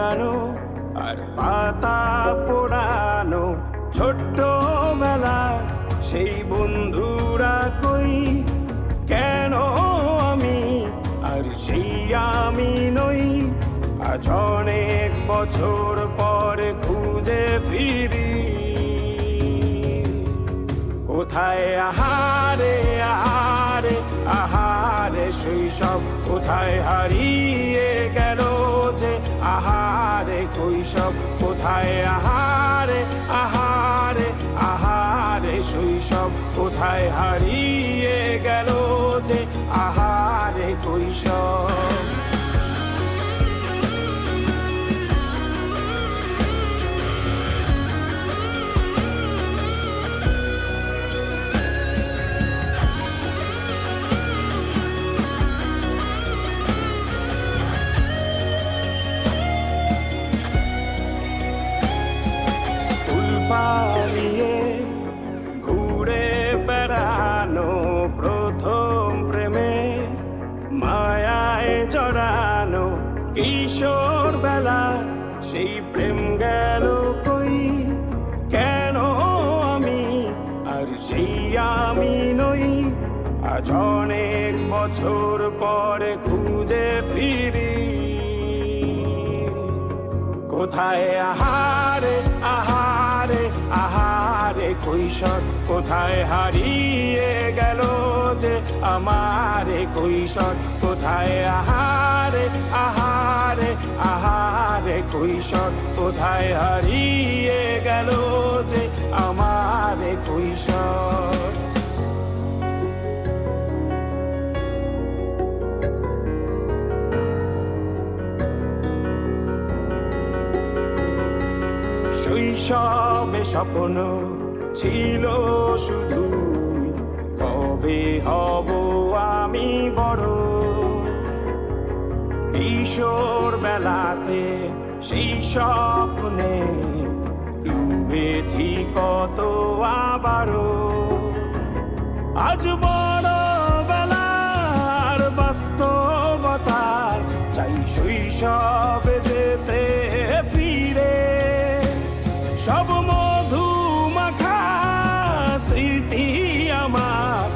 হারানো আর পাতা পোড়ানো ছোট্ট মেলা সেই বন্ধুরা কই কেন আমি আর সেই আমি নই আজ অনেক বছর পরে খুঁজে ফিরি কোথায় আহারে আহারে আহারে শৈশব কোথায় হারিয়ে গেল যে আহারে কৈশব কোথায় আহারে আহারে আহারে শৈশব কোথায় হারিয়ে গেল যে আহারে কৈশব পালিয়ে ঘুরে বেড়ানো প্রথম প্রেমে মায়ায় জড়ানো কিশোর বেলা সেই প্রেম গেল কই কেন আমি আর সেই আমি নই আজ অনেক বছর পরে খুঁজে ফিরি কোথায় আহারে আহারে আহারে কৈশোর কোথায় হারিয়ে গেল যে আমারে কৈশোর কোথায় আহারে আহারে আহারে কৈশোর কোথায় হারিয়ে গেল যে আমারে কৈশোর শৈশবে স্বপ্ন ছিল শুধু কবে হব আমি বড় কিশোর বেলাতে সেই স্বপ্নে ডুবেছি কত আবারও আজ বড় বেলার বাস্তবতার চাই শৈশবে যেতে ফিরে সব মধু মাখা স্মৃতি আমার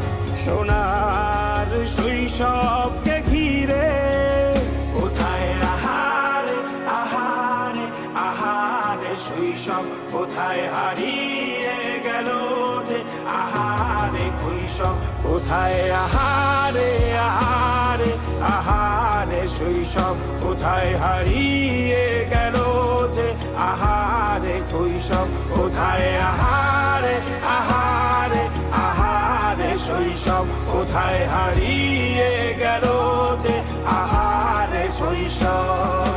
সোনার শৈশবকে ঘিরে কোথায় আহারে আহারে আহারে শৈশব কোথায় হারিয়ে গেল যে আহারে কৈশোর কোথায় আহারে আহারে আহারে শৈশব কোথায় হারিয়ে গেল যে আহারে কৈশোর কোথায় আহারে আহারে আহারে শৈশব কোথায় হারিয়ে গেল যে আহারে শৈশব